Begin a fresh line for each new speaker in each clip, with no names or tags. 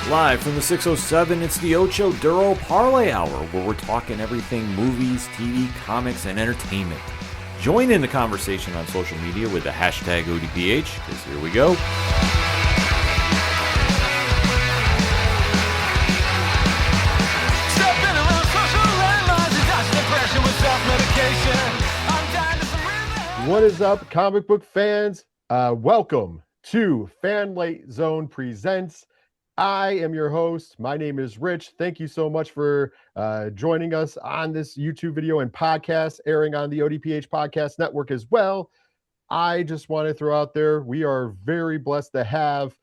Live from the 607, it's the Ocho Duro Parlay Hour, where we're talking everything movies, TV, comics, and entertainment. Join in the conversation on social media with the hashtag ODPH, because here we go.
What is up, comic book fans? Welcome to FANLIGHT ZONE Presents. I am your host. My name is Rich. Thank you so much for joining us on this YouTube video and podcast airing on the ODPH Podcast Network as well. I just want to throw out there, we are very blessed to have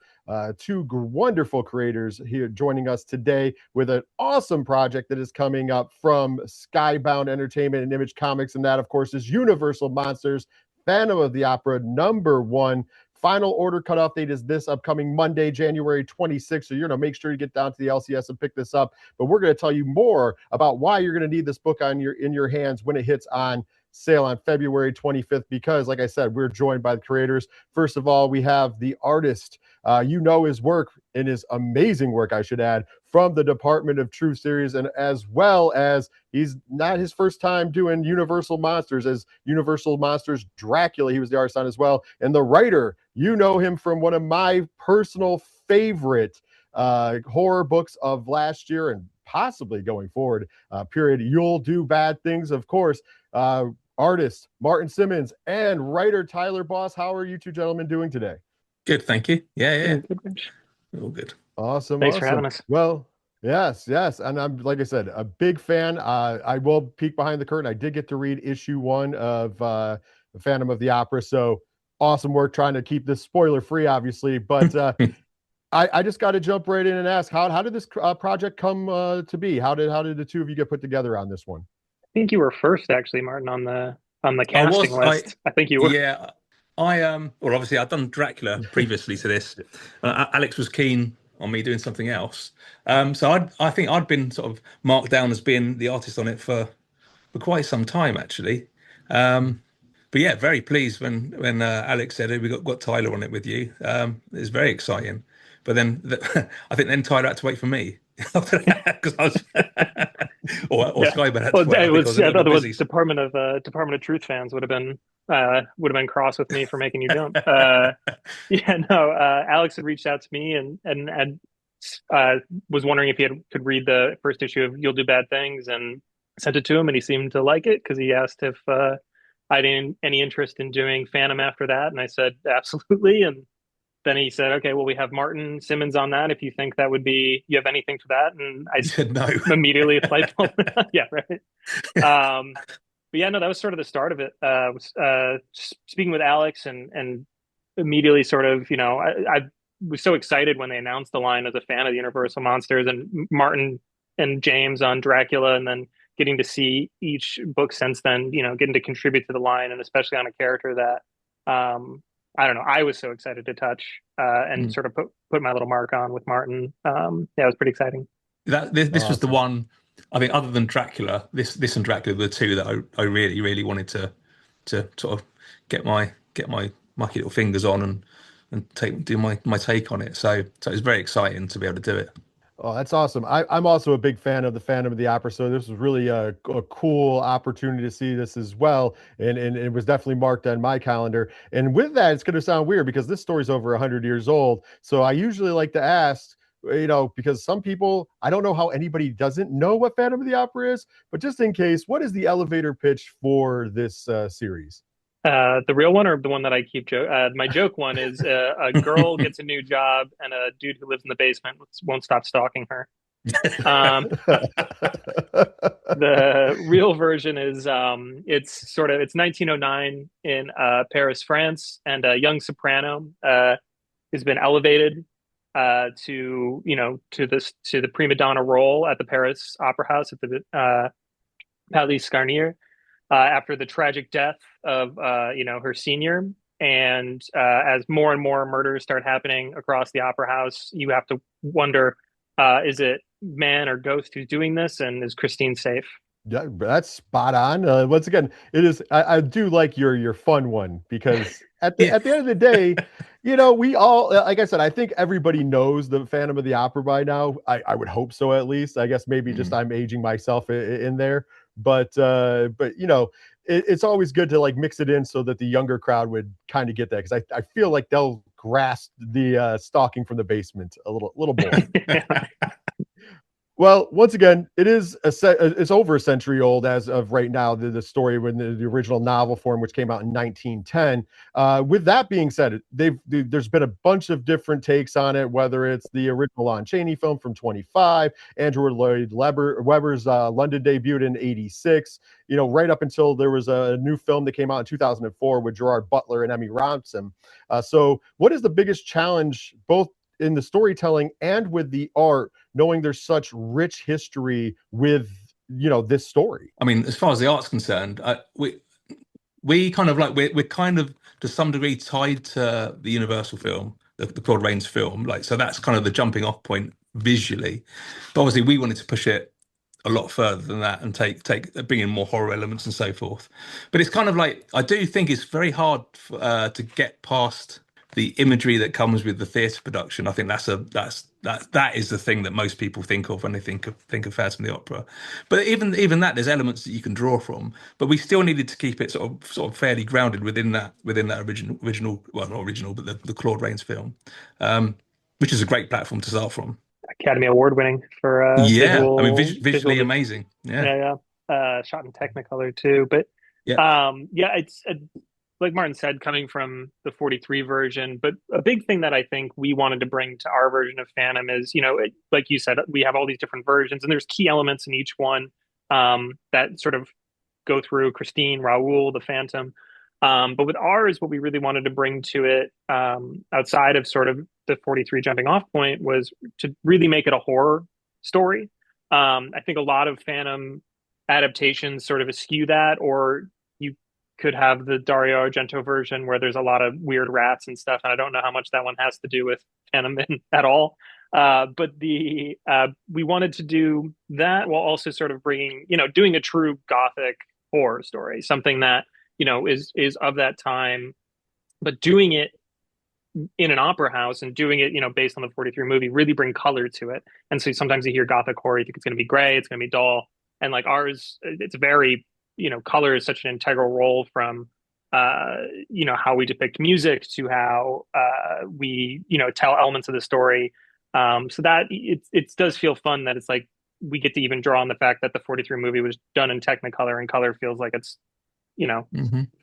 two wonderful creators here joining us today with an awesome project that is coming up from Skybound Entertainment and Image Comics, and that, of course, is Universal Monsters, Phantom of the Opera #1. Final order cutoff date is this upcoming Monday, January 26th. So you're going to make sure you get down to the LCS and pick this up. But we're going to tell you more about why you're going to need this book in your hands when it hits on sale on February 25th, because like I said, we're joined by the creators. First of all, we have the artist, you know his work and his amazing work, I should add, from the Department of Truth series, and as well as he's not his first time doing Universal Monsters, as Universal Monsters Dracula, he was the artist on as well. And the writer, you know him from one of my personal favorite horror books of last year and possibly going forward, period. You'll Do Bad Things, of course. Artist Martin Simmonds and writer Tyler Boss. How are you two gentlemen doing today?
Good, thank you. Yeah. Good, Rich. All good.
Awesome.
Thanks for having us.
Well, yes. And I'm, like I said, a big fan. I will peek behind the curtain. I did get to read issue 1 of the Phantom of the Opera. So awesome work trying to keep this spoiler free, obviously. But I just got to jump right in and ask, how did this project come to be? How did the two of you get put together on this one?
I think you were first, actually, Martin, on the casting list. I think you were.
Yeah, well, obviously I'd done Dracula previously to this. Alex was keen on me doing something else, so I think I'd been sort of marked down as being the artist on it for quite some time, actually. But yeah, very pleased when Alex said, "Hey, we got Tyler on it with you." It was very exciting. But then I think then Tyler had to wait for me because I was. or Skybound had to wait.
I thought there was Department of Truth fans would have been cross with me for making you jump. Alex had reached out to me and was wondering if he could read the first issue of You'll Do Bad Things, and sent it to him, and he seemed to like it because he asked if I had any interest in doing Phantom after that, and I said absolutely. And then he said, okay, well, we have Martin Simmonds on that. If you think that would be, you have anything for that? And I said no. Immediately, it's like, yeah, right. But yeah, no, that was sort of the start of it. Speaking with Alex and immediately sort of, I was so excited when they announced the line as a fan of the Universal Monsters, and Martin and James on Dracula, and then getting to see each book since then, getting to contribute to the line, and especially on a character that, I don't know, I was so excited to touch and sort of put my little mark on with Martin. Yeah, it was pretty exciting.
This awesome. Was the one, I think, other than Dracula, this and Dracula were the two that I really, really wanted to sort of get my mucky little fingers on and do my take on it. So it was very exciting to be able to do it.
Oh, that's awesome. I'm also a big fan of the Phantom of the Opera, so this was really a cool opportunity to see this as well, and it was definitely marked on my calendar. And with that, it's going to sound weird because this story's over 100 years old, so I usually like to ask, because some people, I don't know how anybody doesn't know what Phantom of the Opera is, but just in case, what is the elevator pitch for this series?
The real one, or the one that I keep my joke one is a girl gets a new job and a dude who lives in the basement won't stop stalking her. The real version is it's 1909 in Paris, France, and a young soprano has been elevated to the prima donna role at the Paris Opera House at the Palais Garnier. After the tragic death of her senior, and as more and more murders start happening across the opera house, you have to wonder, is it man or ghost who's doing this, and is Christine safe?
Yeah, that's spot on. Once again, it is. I do like your fun one, because at the end of the day, We all, like I said, I think everybody knows the Phantom of the Opera by now. I would hope so, at least. I guess maybe just I'm aging myself in there, but it's always good to like mix it in so that the younger crowd would kind of get that, because I feel like they'll grasp the stalking from the basement a little more. Well, once again, it's over a century old as of right now, the story when the original novel form, which came out in 1910. With that being said, there's been a bunch of different takes on it, whether it's the original Lon Chaney film from 25, Andrew Lloyd Webber's London debut in 86, right up until there was a new film that came out in 2004 with Gerard Butler and Emmy Rossum. So what is the biggest challenge, both in the storytelling and with the art, knowing there's such rich history with this story?
I mean, as far as the art's concerned, we kind of like we're kind of to some degree tied to the Universal film, the Claude Rains film, like, so that's kind of the jumping off point visually. But obviously we wanted to push it a lot further than that and bring in more horror elements and so forth. But it's kind of like, I do think it's very hard to get past the imagery that comes with the theatre production. I think that is the thing that most people think of when they think of Phantom of the Opera. But even that, there's elements that you can draw from. But we still needed to keep it sort of fairly grounded within that original, well, not original, but the Claude Rains film, which is a great platform to start from.
Academy Award winning for
visual, I mean, visually amazing.
Yeah. Shot in Technicolor too, but it's like Martin said, coming from the 43 version. But a big thing that I think we wanted to bring to our version of Phantom is, like you said, we have all these different versions, and there's key elements in each one that sort of go through Christine, Raoul, the Phantom. But with ours, what we really wanted to bring to it, outside of sort of the 43 jumping off point, was to really make it a horror story. I think a lot of Phantom adaptations sort of eschew that, or you could have the Dario Argento version where there's a lot of weird rats and stuff, and I don't know how much that one has to do with Phantom at all. But we wanted to do that while also sort of bringing, doing a true Gothic horror story, something that is of that time, but doing it in an opera house and doing it, based on the 43 movie, really bring color to it. And so sometimes you hear Gothic horror, you think it's going to be gray, it's going to be dull, and like ours, it's very, color is such an integral role from how we depict music to how we tell elements of the story, so that it does feel fun that it's like we get to even draw on the fact that the 43 movie was done in Technicolor, and color feels like it's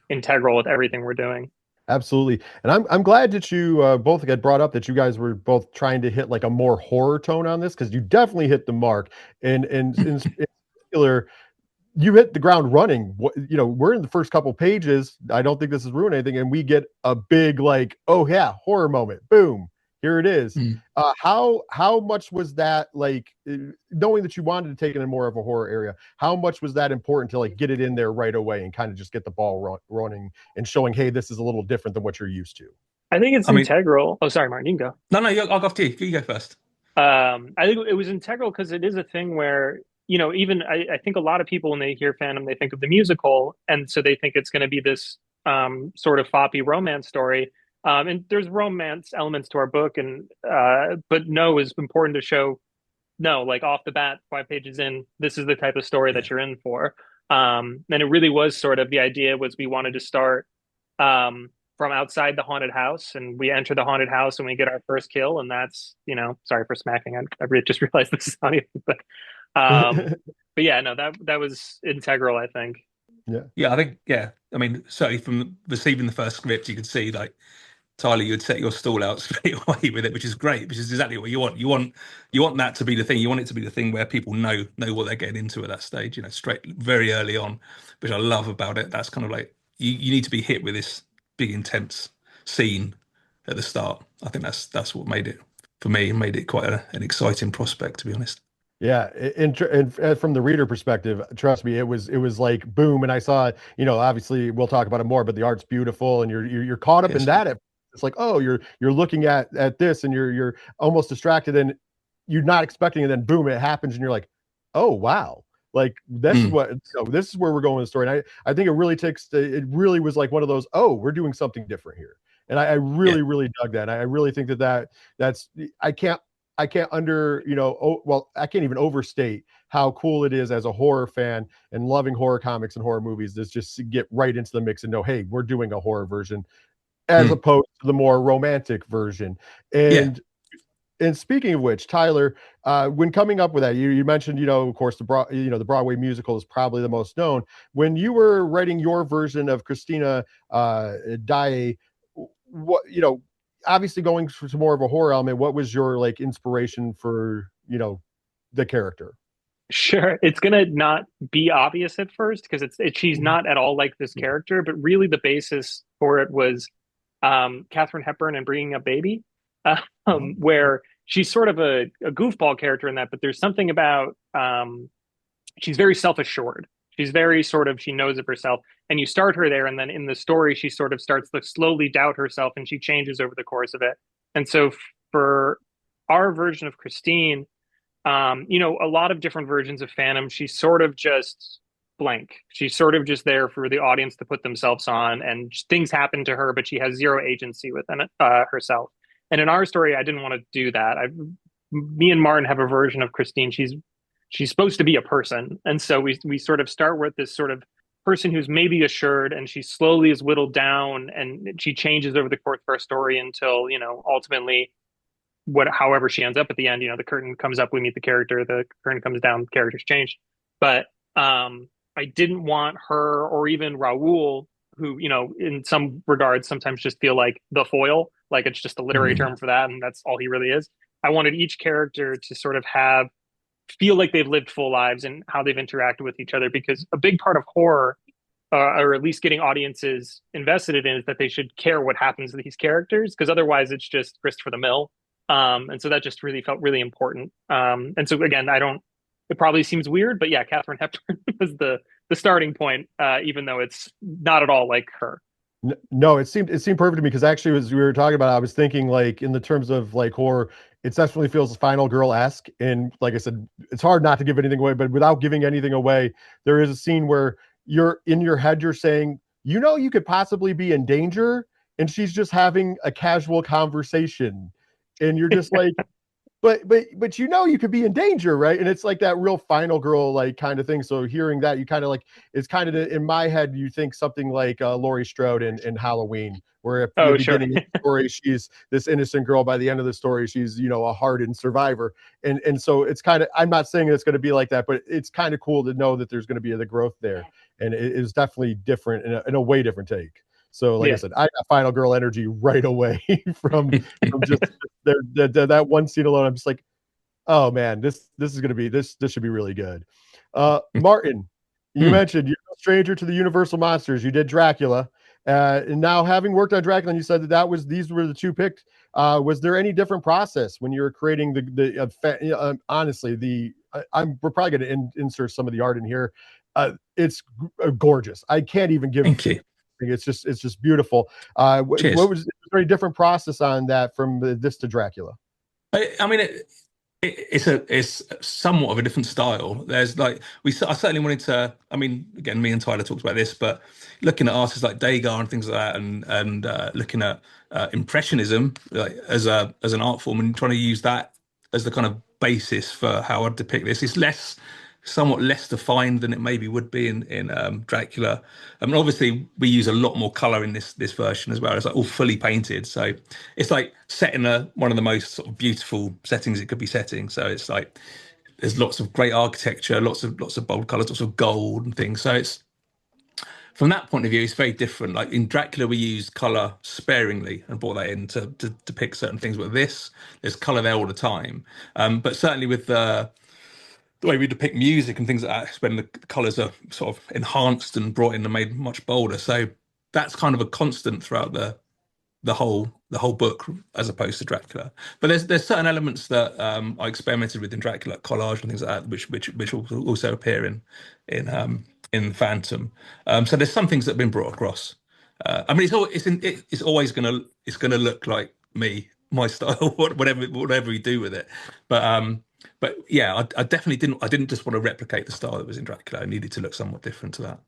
integral with everything we're doing.
Absolutely. And I'm glad that you both got brought up that you guys were both trying to hit like a more horror tone on this, because you definitely hit the mark. And in particular, you hit the ground running. We're in the first couple pages. I don't think this has ruined anything. And we get a big, like, oh yeah, horror moment. Boom. Here it is. How much was that, like, knowing that you wanted to take it in more of a horror area, how much was that important to like get it in there right away and kind of just get the ball running and showing, hey, this is a little different than what you're used to?
I think it's integral. Oh, sorry, Martin, you can go.
No, I'll go after you. You go first.
I think it was integral because it is a thing where, even I think a lot of people, when they hear Phantom, they think of the musical. And so they think it's going to be this sort of foppy romance story. And there's romance elements to our book, and but no, it's important to show, like off the bat, 5 pages in, this is the type of story that you're in for. And it really was sort of, the idea was we wanted to start from outside the haunted house, and we enter the haunted house and we get our first kill, and that's, sorry for smacking. I just realized this is audio, but yeah, no, that was integral, I think.
I think, I mean, certainly from receiving the first script, you could see, like, Tyler, you'd set your stall out straight away with it, which is great, which is exactly what you want. You want that to be the thing. You want it to be the thing where people know what they're getting into at that stage, straight very early on, which I love about it. That's kind of like, you need to be hit with this big intense scene at the start. I think that's what made it, for me, made it quite an exciting prospect, to be honest.
Yeah, and from the reader perspective, trust me, it was like boom. And I saw, obviously we'll talk about it more, but the art's beautiful, and you're caught up in that. It's like, oh, you're looking at this, and you're almost distracted, and you're not expecting it. And then boom, it happens, and you're like, oh wow, like this is this is where we're going with the story. And I think it really it really was like one of those, oh, we're doing something different here. And I really dug that. I really think that's I can't I can't I can't even overstate how cool it is as a horror fan and loving horror comics and horror movies to just get right into the mix and know, hey, we're doing a horror version as opposed to the more romantic version. And speaking of which, Tyler, when coming up with that, you mentioned, of course, the Broadway musical is probably the most known. When you were writing your version of Christina Daae, what obviously going to more of a horror element, what was your like inspiration for the character?
Sure, it's gonna not be obvious at first because she's not at all like this character, but really the basis for it was Katharine Hepburn and Bringing Up Baby, where she's sort of a goofball character in that, but there's something about she's very self-assured. She's very she knows of herself. And you start her there, and then in the story, she sort of starts to slowly doubt herself, and she changes over the course of it. And so for our version of Christine, a lot of different versions of Phantom, she's sort of just blank. She's sort of just there for the audience to put themselves on, and things happen to her, but she has zero agency within it, herself. And in our story, I didn't want to do that. Me and Martin have a version of Christine. She's supposed to be a person, and so we sort of start with this sort of person who's maybe assured, and she slowly is whittled down, and she changes over the course of our story until ultimately however she ends up at the end. The curtain comes up, we meet the character, the curtain comes down, the character's changed. But I didn't want her, or even Raoul, who in some regards sometimes just feel like the foil, like it's just a literary term for that, and that's all he really is. I wanted each character to sort of feel like they've lived full lives and how they've interacted with each other, because a big part of horror, or at least getting audiences invested in, is that they should care what happens to these characters, because otherwise it's just grist for the mill. And so that just really felt really important. And so again, it probably seems weird, but yeah, Katharine Hepburn was the starting point, even though it's not at all like her.
No, it seemed perfect to me, because actually, as we were talking about, I was thinking, like, in the terms of like horror, it definitely feels Final Girl-esque. And like I said, it's hard not to give anything away, but without giving anything away, there is a scene where you're in your head, you're saying, you could possibly be in danger, and she's just having a casual conversation, and you're just like, but you could be in danger, right? And it's like that real Final Girl like kind of thing. So hearing that, you kind of like, it's kind of in my head, you think something like Laurie Strode in Halloween, where at the beginning of the story, she's this innocent girl. By the end of the story, she's a hardened survivor. And so it's kind of, I'm not saying it's going to be like that, but it's kind of cool to know that there's going to be the growth there. And it is definitely different in a way different take. So like I said, I got Final Girl energy right away from just that one scene alone. I'm just like, oh man, this is gonna be this should be really good. Martin, you mentioned you're no stranger to the Universal monsters. You did Dracula, and now having worked on Dracula, and you said these were the two picked. Was there any different process when you were creating honestly, we're probably going to insert some of the art in here. It's gorgeous. I can't even give.
Thank you.
It's just beautiful. What was there a different process on that from this to Dracula?
I mean, it's somewhat of a different style. There's like I certainly wanted to. I mean, again, me and Tyler talked about this, but looking at artists like Degas and things like that, and looking at impressionism like as an art form, and trying to use that as the kind of basis for how I'd depict this. It's somewhat less defined than it maybe would be in Dracula. I mean, obviously we use a lot more color in this version as well. It's like all fully painted, so it's like set in one of the most sort of beautiful settings it could be setting. So it's like there's lots of great architecture, lots of bold colors, lots of gold and things. So it's, from that point of view, it's very different. Like in Dracula, we used color sparingly and brought that in to depict certain things. But there's color there all the time. But certainly with the way we depict music and things like that, when the colours are sort of enhanced and brought in and made much bolder. So that's kind of a constant throughout the whole book, as opposed to Dracula. But there's certain elements that I experimented with in Dracula, like collage and things like that, which also appear in Phantom. So there's some things that have been brought across. I mean, it's always gonna look like my style, whatever we do with it. But yeah, I definitely didn't just want to replicate the style that was in Dracula. I needed to look somewhat different to that.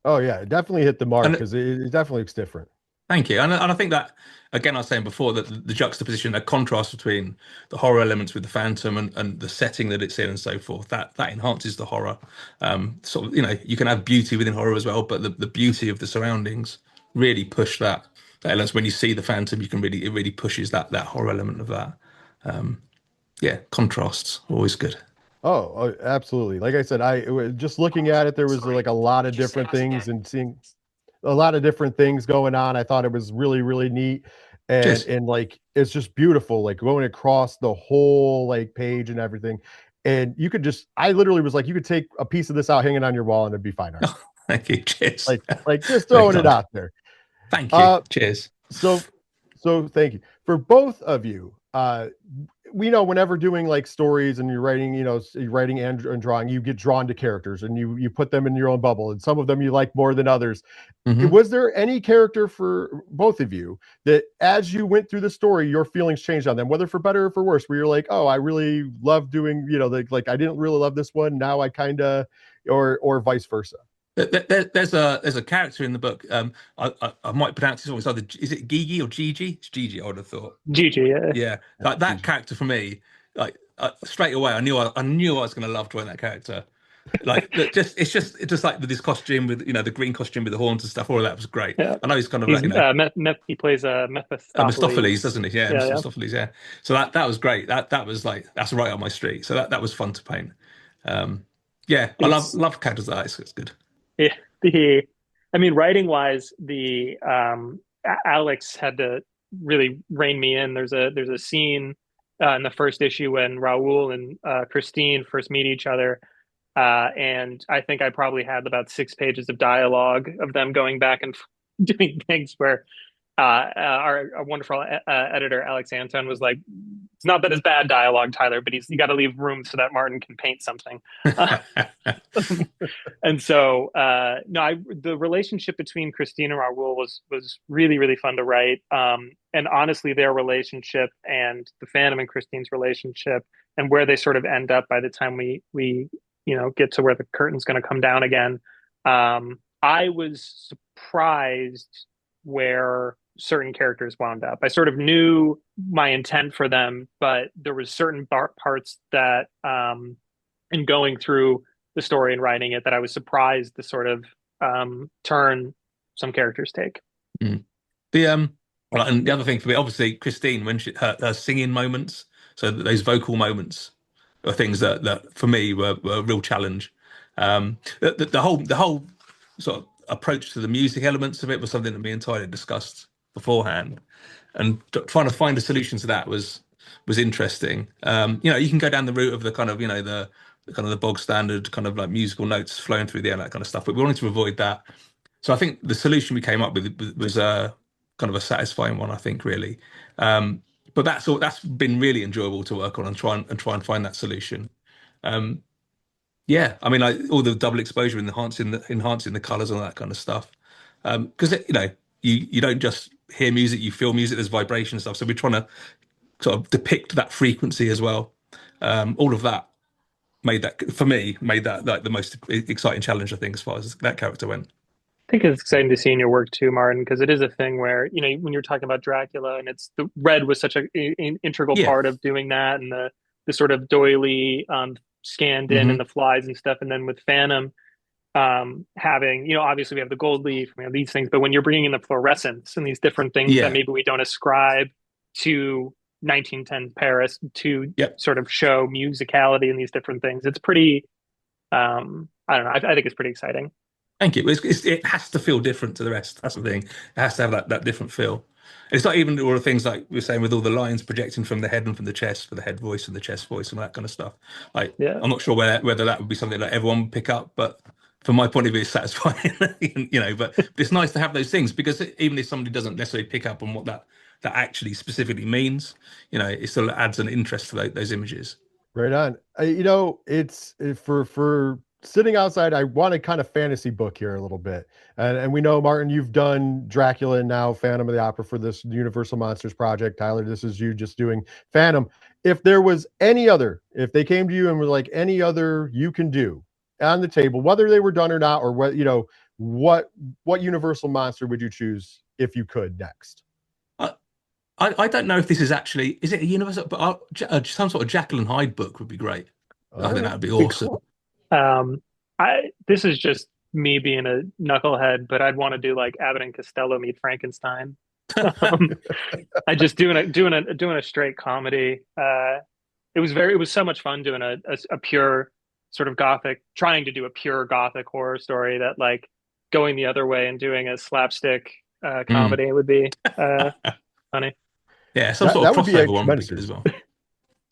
Oh yeah, it definitely hit the mark, because it definitely looks different.
Thank you. And I think that, again, I was saying before that the juxtaposition, that contrast between the horror elements with the Phantom and the setting that it's in and so forth, that enhances the horror. Sort of, you can have beauty within horror as well, but the beauty of the surroundings really push that. That elements when you see the Phantom, it really pushes that horror element of that. Yeah, contrasts always good.
Oh, absolutely. Like I said, just looking at it, there was like a lot of different things and seeing a lot of different things going on. I thought it was really, really neat. And
Cheers.
like it's just beautiful, like going across the whole like page and everything. And you could just I literally was like, you could take a piece of this out, hang it on your wall, and it'd be fine art.
Oh, thank you. Cheers.
Like just
Very
throwing it
kind.
out there.
Thank you. Cheers.
So thank you. For both of you, we know whenever doing like stories and you're writing, you're writing and drawing, you get drawn to characters and you put them in your own bubble, and some of them you like more than others. Was there any character for both of you that as you went through the story, your feelings changed on them, whether for better or for worse, where you're like, oh, I really love doing, like I didn't really love this one, now I kind of, or vice versa?
There's a character in the book. I might pronounce this wrong. It's either, is it Gigi or Gigi? It's Gigi, I would have thought.
Gigi, yeah.
Yeah, like that character for me, like straight away, I knew I was going to love drawing that character. Like it's just like with this costume with the green costume with the horns and stuff. All of that was great.
Yeah.
I know he's kind of
He's,
like,
he plays
Mephistopheles, doesn't he? Yeah,
Yeah,
Mephistopheles. Yeah. So that was great. That was like that's right up my street. So that was fun to paint. Yeah, I love characters like that. It's good.
Yeah, I mean, writing wise, the Alex had to really rein me in. There's a scene in the first issue when Raoul and Christine first meet each other, and I think I probably had about 6 pages of dialogue of them going back and doing things where our wonderful editor Alex Anton was like, "It's not that it's bad dialogue, Tyler, but you got to leave room so that Martin can paint something." And so, no, the relationship between Christine and Raoul was really, really fun to write. And honestly, their relationship and the Phantom and Christine's relationship and where they sort of end up by the time we get to where the curtain's going to come down again. I was surprised where certain characters wound up. I sort of knew my intent for them, but there was certain parts that, in going through the story and writing it, that I was surprised the sort of turn some characters take.
And the other thing for me, obviously, Christine, when her singing moments, so those vocal moments are things that for me were a real challenge. The whole sort of approach to the music elements of it was something that me and Tyler discussed beforehand, and trying to find a solution to that was interesting. You can go down the route of the kind of the kind of the bog standard kind of like musical notes flowing through the air, that kind of stuff, but we wanted to avoid that. So I think the solution we came up with was kind of a satisfying one, I think, really. But that's been really enjoyable to work on and try and find that solution. Yeah, I mean, like all the double exposure, enhancing the colors and all that kind of stuff. Because you don't just hear music, you feel music. There's vibration and stuff. So we're trying to sort of depict that frequency as well. All of that made that like the most exciting challenge, I think, as far as that character went.
I think it's exciting to see in your work too, Martin, because it is a thing where, when you're talking about Dracula, and it's the red was such an integral part of doing that, and the sort of doily scanned in and the flies and stuff. And then with Phantom, having, obviously we have the gold leaf, these things, but when you're bringing in the fluorescence and these different things that maybe we don't ascribe to 1910 Paris to sort of show musicality in these different things, it's pretty, I don't know, I think it's pretty exciting.
Thank you. It has to feel different to the rest. That's the thing. It has to have that different feel. It's not even all the things like we were saying with all the lines projecting from the head and from the chest for the head voice and the chest voice and all that kind of stuff. Like, I'm not sure whether that would be something that everyone would pick up, but from my point of view, it's satisfying. But it's nice to have those things, because even if somebody doesn't necessarily pick up on what that actually specifically means, it still adds an interest to those images.
Right on. It's for sitting outside, I want a kind of fantasy book here a little bit. And we know, Martin, you've done Dracula and now Phantom of the Opera for this Universal Monsters project. Tyler, this is you just doing Phantom. If there was if they came to you and were like, any other you can do on the table, whether they were done or not, or what Universal monster would you choose if you could next?
I don't know if this is actually, is it a universal, but some sort of Jekyll and Hyde book would be great. I think that would be awesome.
This is just me being a knucklehead, but I'd want to do like Abbott and Costello meet Frankenstein. I just doing a straight comedy. It was so much fun doing a pure sort of gothic, trying to do a pure gothic horror story that like going the other way and doing a slapstick comedy would be funny.
Yeah, some sort of crossover one would be good as well.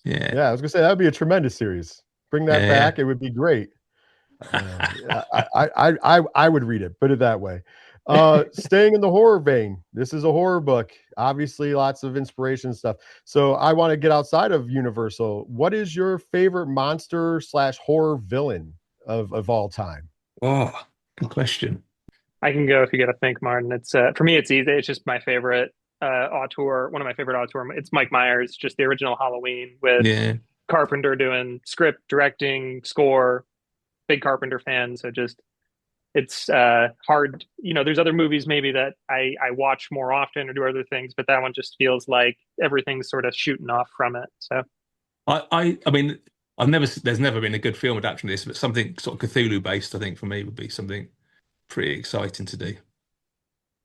Yeah, I was gonna say that would be a tremendous series. Bring that back, it would be great. I would read it, put it that way. Staying in the horror vein, this is a horror book, obviously lots of inspiration stuff. So I want to get outside of Universal. What is your favorite monster / horror villain of all time?
Oh, good question.
I can go if you got to think, Martin. It's for me, it's easy. It's just my favorite auteur, one of my favorite auteur. It's Mike Myers, just the original Halloween with Carpenter doing script, directing, score. Big Carpenter fan, so just it's hard. There's other movies maybe that I watch more often or do other things, but that one just feels like everything's sort of shooting off from it. So
I mean, there's never been a good film adaptation of this, but something sort of Cthulhu based, I think for me would be something pretty exciting to do.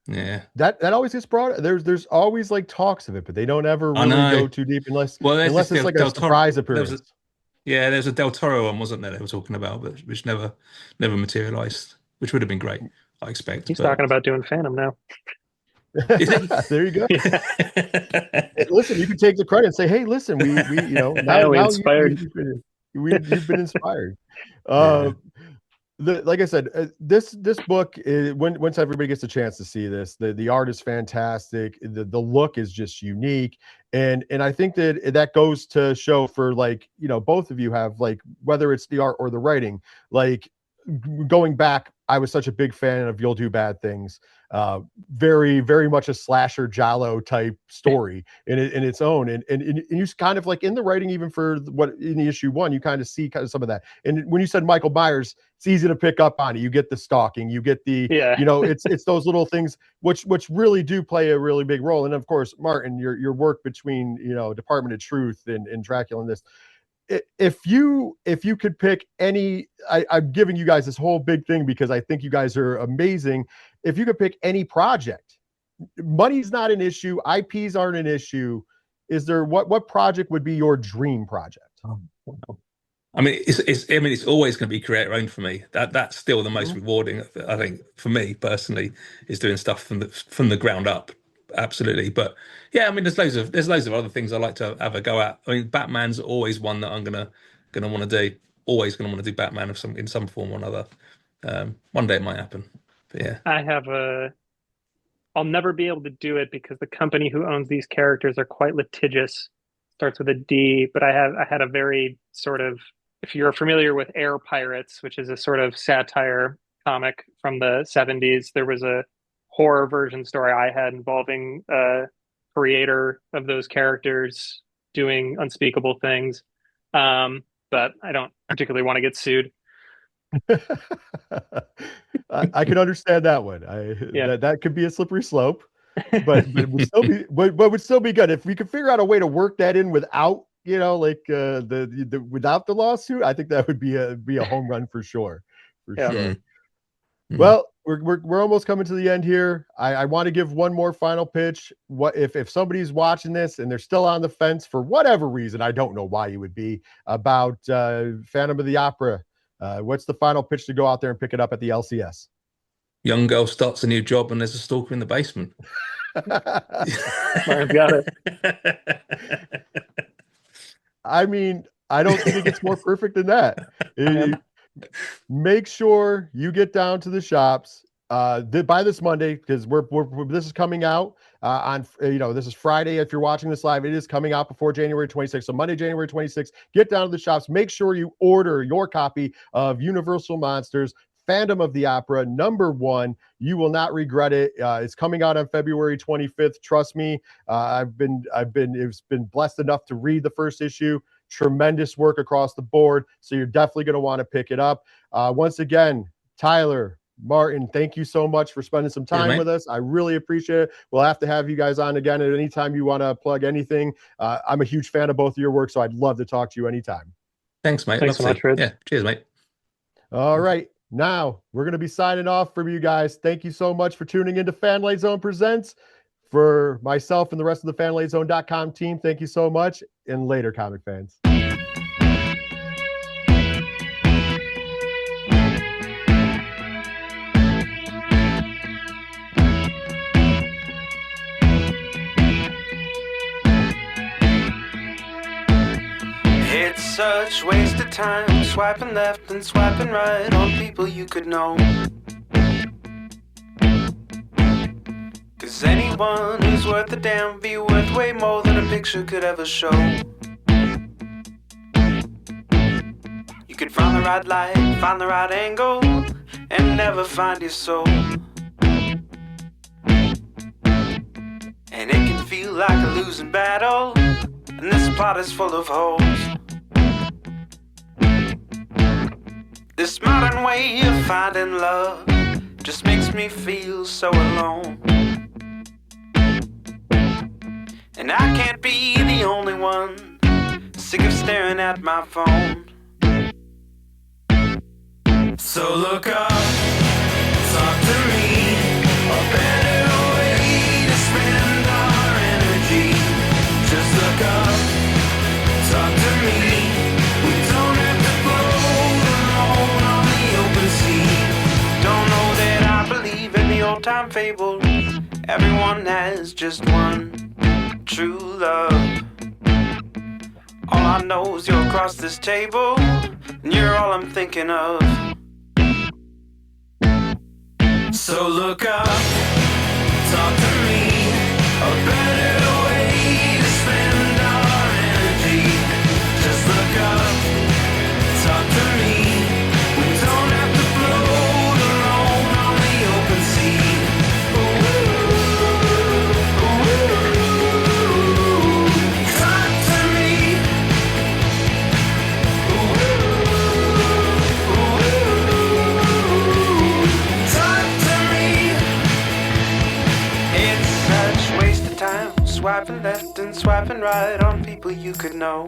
Yeah,
that always gets brought. There's always like talks of it, but they don't ever really go too deep unless it's like a surprise appearance.
There's a Del Toro one, wasn't there, they were talking about, but which never materialized, which would have been great, I expect.
He's talking about doing Phantom now.
There you go. Hey, listen, you can take the credit and say, "Hey, listen, we now
inspired.
You've been inspired." Like I said, this book is, once everybody gets a chance to see this, the art is fantastic. The look is just unique. And I think that goes to show for both of you have whether it's the art or the writing, going back, I was such a big fan of You'll Do Bad Things. Very, very much a slasher giallo type story in its own. And you kind of in the writing, even for what in the issue 1, you kind of see some of that. And when you said Michael Myers, it's easy to pick up on it. You get the stalking, you get the, it's those little things which really do play a really big role. And of course, Martin, your work between, Department of Truth and Dracula and this, if you could pick any, I'm giving you guys this whole big thing because I think you guys are amazing. If you could pick any project, money's not an issue, IPs aren't an issue. Is there what project would be your dream project?
I mean, it's always going to be creator owned for me. That's still the most rewarding, I think, for me personally, is doing stuff from the ground up. Absolutely. But yeah, I mean, there's loads of other things I like to have a go at. I mean, Batman's always one that I'm gonna want to do. Always gonna want to do Batman in some form or another. One day it might happen. But yeah,
I'll never be able to do it because the company who owns these characters are quite litigious. Starts with a D, but I had a very sort of, if you're familiar with Air Pirates, which is a sort of satire comic from the 70s, there was a horror version story I had involving a creator of those characters doing unspeakable things. But I don't particularly want to get sued.
I can understand that one. That could be a slippery slope, but it would still be good if we could figure out a way to work that in without without the lawsuit. I think that would be a home run for sure. Sure. Well, we're almost coming to the end here. I want to give one more final pitch. What if somebody's watching this and they're still on the fence for whatever reason? I don't know why you would be about Phantom of the Opera. What's the final pitch to go out there and pick it up at the LCS?
Young girl starts a new job and there's a stalker in the basement.
I've got it.
I mean, I don't think it gets more perfect than that. Make sure you get down to the shops by this Monday, because this is coming out on this is Friday. If you're watching this live, it is coming out before January 26th. So Monday, January 26th, get down to the shops. Make sure you order your copy of Universal Monsters Phantom of the Opera #1. You will not regret it. It's coming out on February 25th. Trust me. I've been blessed enough to read the first issue. Tremendous work across the board. So you're definitely going to want to pick it up. Once again, Tyler, Martin, thank you so much for spending some time with us. I really appreciate it. We'll have to have you guys on again at any time you want to plug anything. I'm a huge fan of both of your work, so I'd love to talk to you anytime.
Thanks, mate.
Thanks so much, Rich.
Yeah, cheers, mate.
All right. Now we're going to be signing off from you guys. Thank you so much for tuning into FANLIGHT ZONE Presents. For myself and the rest of the FANLIGHTZone.com team, thank you so much. And later, comic fans.
It's such waste of time, swiping left and swiping right on people you could know. Cause anyone who's worth a damn be worth way more than a picture could ever show. You could find the right light, find the right angle, and never find your soul. And it can feel like a losing battle, and this plot is full of holes. This modern way of finding love just makes me feel so alone. And I can't be the only one sick of staring at my phone. So look up, talk to me, a better way to spend our energy. Just look up, talk to me. We don't have to float alone on the open sea. Don't know that I believe in the old time fable. Everyone has just one true love. All I know is you're across this table, and you're all I'm thinking of. So look up, talk to me, a better way to spend our energy. Just look up, talk to me. We don't have to float alone on the open sea. Talk to me. Talk to me. It's such waste of time, swiping left and swiping right on people you could know.